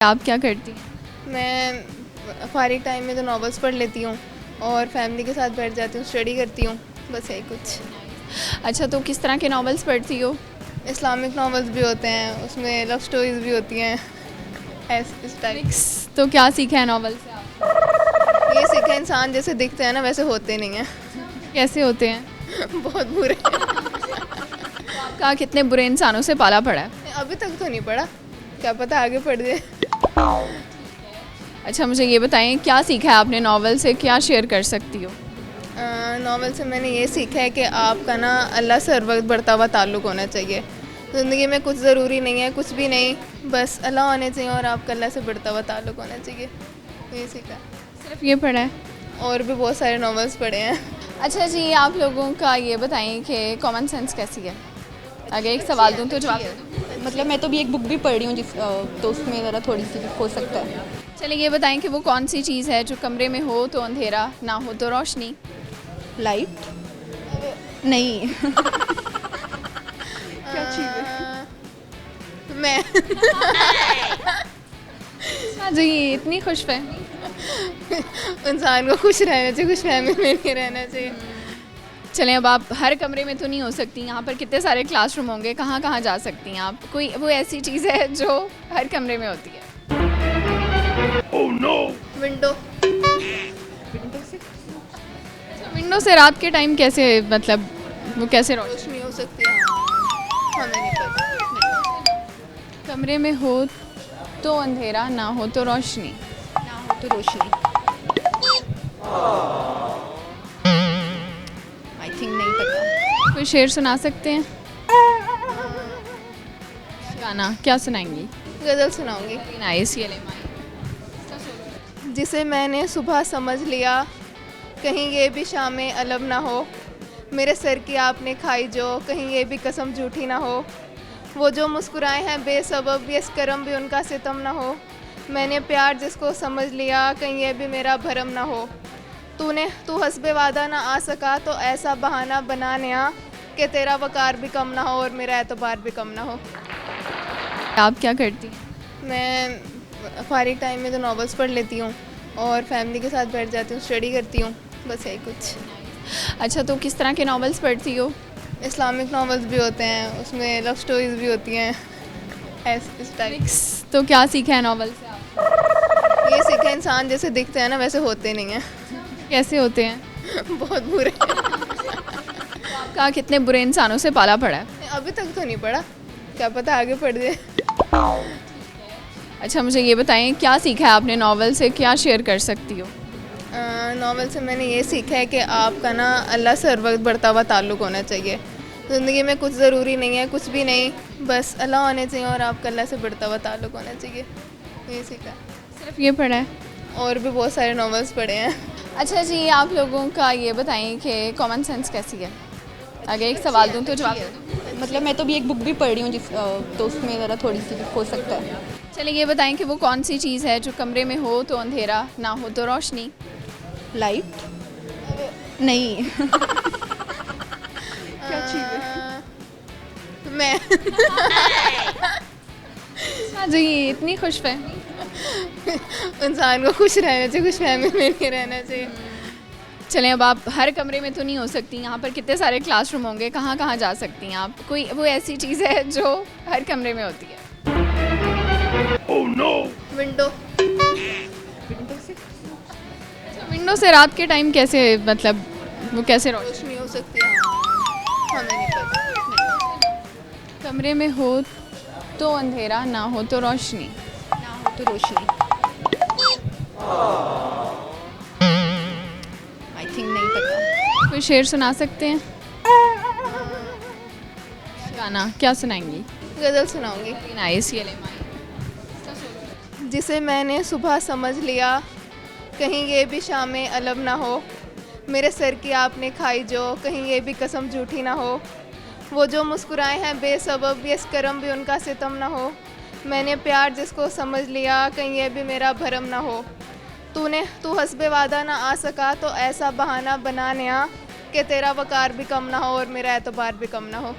आप क्या करती हैं? मैं फारिग टाइम में तो नॉवेल्स पढ़ लेती हूँ और फैमिली के साथ बैठ जाती हूँ, स्टडी करती हूँ, बस यही कुछ। अच्छा, तो किस तरह के नॉवेल्स पढ़ती हो? इस्लामिक नॉवेल्स भी होते हैं, उसमें लव स्टोरीज भी होती हैं, इस टाइप। मिक्स। तो क्या सीखा है नॉवेल से आप? ये सीखे इंसान जैसे दिखते हैं ना वैसे होते नहीं हैं। कैसे होते हैं? बहुत बुरे। आपका कितने बुरे इंसानों से पाला पड़ा है? अभी तक तो नहीं पढ़ा, क्या पता आगे पढ़ जाए। अच्छा, मुझे ये बताएं क्या सीखा है आपने नॉवेल से, क्या शेयर कर सकती हो? नॉवेल से मैंने ये सीखा है कि आपका ना अल्लाह से हर वक्त बढ़ता हुआ ताल्लुक़ होना चाहिए। ज़िंदगी में कुछ ज़रूरी नहीं है, कुछ भी नहीं, बस अल्लाह होने चाहिए और आपका अल्लाह से बढ़ता हुआ ताल्लुक़ होना चाहिए। ये सीखा। सिर्फ ये पढ़ा है? और भी बहुत सारे नॉवेल्स पढ़े हैं। अच्छा जी, आप लोगों का ये बताएं कि कॉमन सेंस कैसी है? अगर एक सवाल दूं तो जवाब दे दो। मतलब मैं तो भी एक बुक भी पढ़ रही हूँ तो उसमें ज़रा थोड़ी सी हो सकता है। चलिए ये बताएं कि वो कौन सी चीज़ है जो कमरे में हो तो अंधेरा, ना हो तो रोशनी? लाइट नहीं। क्या चीज़ है? मैं अच्छा जी, इतनी खुशफहमी। इंसान को खुश रहना चाहिए, खुश फहमी में नहीं रहना चाहिए। चलें, अब आप हर कमरे में तो नहीं हो सकती, यहाँ पर कितने सारे क्लासरूम होंगे, कहाँ कहाँ जा सकती हैं आप? कोई वो ऐसी चीज़ है जो हर कमरे में होती है? विंडो। विंडो से रात के टाइम कैसे, मतलब वो कैसे रोशनी? रोशनी हो सकती है, हमें नहीं पता। कमरे में हो तो अंधेरा, ना हो तो रोशनी? ना हो तो रोशनी। आई थिंक नहीं पता। कोई शेर सुना सकते हैं? गाना क्या सुनाएंगी? गज़ल सुनाऊंगी। नाइस, ये ले माइक। जिसे मैंने सुबह समझ लिया, कहीं ये भी शामें अलम ना हो। मेरे सर की आपने खाई जो, कहीं ये भी कसम झूठी ना हो। वो जो मुस्कुराए हैं बेसबब, ये करम भी उनका सितम ना हो। मैंने प्यार जिसको समझ लिया, कहीं ये भी मेरा भरम ना हो। तू हस्बे वादा ना आ सका, तो ऐसा बहाना बना नया कि तेरा वकार भी कम ना हो और मेरा एतबार भी कम ना हो। आप क्या करती हैं? मैं फारिग टाइम में तो नॉवेल्स पढ़ लेती हूँ और फैमिली के साथ बैठ जाती हूँ, स्टडी करती हूँ, बस यही कुछ। अच्छा, तो किस तरह के नॉवेल्स पढ़ती हो? इस्लामिक नॉवेल्स भी होते हैं, उसमें लव स्टोरीज भी होती हैं, इस टाइप। मिक्स। तो क्या सीखा है नॉवेल से आप? ये सीखे इंसान जैसे दिखते हैं ना वैसे होते नहीं हैं। कैसे होते हैं? बहुत बुरे। आपका कितने बुरे इंसानों से पाला पड़ा है? अभी तक तो नहीं पढ़ा, क्या पता आगे पढ़ जाए। अच्छा, मुझे ये बताएं क्या सीखा है आपने नॉवेल से, क्या शेयर कर सकती हो? नॉवेल से मैंने ये सीखा है कि आपका ना अल्लाह से हर वक्त बढ़ता हुआ ताल्लुक़ होना चाहिए। ज़िंदगी में कुछ ज़रूरी नहीं है, कुछ भी नहीं, बस अल्लाह होने चाहिए और आपका अल्लाह से बढ़ता हुआ ताल्लुक़ होना चाहिए। ये सीखा। सिर्फ ये पढ़ा है? और भी बहुत सारे नॉवेल्स पढ़े हैं। अच्छा जी, आप लोगों का ये बताएं कि कॉमन सेंस कैसी है? अगर एक सवाल दूं तो जवाब दे दो। मतलब मैं तो भी एक बुक भी पढ़ रही हूँ तो उसमें ज़रा थोड़ी सी हो सकता है। चलिए ये बताएं कि वो कौन सी चीज़ है जो कमरे में हो तो अंधेरा, ना हो तो रोशनी? लाइट नहीं। क्या चीज़ है? मैं अच्छा जी, इतनी खुशफहमी। इंसान को खुश रहना चाहिए, खुश फहमी में नहीं रहना चाहिए। चलें, अब आप हर कमरे में तो नहीं हो सकती, यहाँ पर कितने सारे क्लासरूम होंगे, कहाँ कहाँ जा सकती हैं आप? कोई वो ऐसी चीज़ है जो हर कमरे में होती है? विंडो। विंडो से रात के टाइम कैसे, मतलब वो कैसे रोशनी? रोशनी हो सकती है, हमें नहीं पता। कमरे में हो तो अंधेरा, ना हो तो रोशनी? ना हो तो रोशनी। आई थिंक नहीं पता। कोई शेर सुना सकते हैं? गाना क्या सुनाएंगी? गज़ल सुनाऊंगी। नाइस, ये ले माइक। जिसे मैंने सुबह समझ लिया, कहीं ये भी शामें अलम ना हो। मेरे सर की आपने खाई जो, कहीं ये भी कसम झूठी ना हो। वो जो मुस्कुराए हैं बेसबब, ये करम भी उनका सितम ना हो। मैंने प्यार जिसको समझ लिया, कहीं ये भी मेरा भरम ना हो। तू हस्बे वादा ना आ सका, तो ऐसा बहाना बना नया कि तेरा वकार भी कम ना हो और मेरा एतबार भी कम ना हो।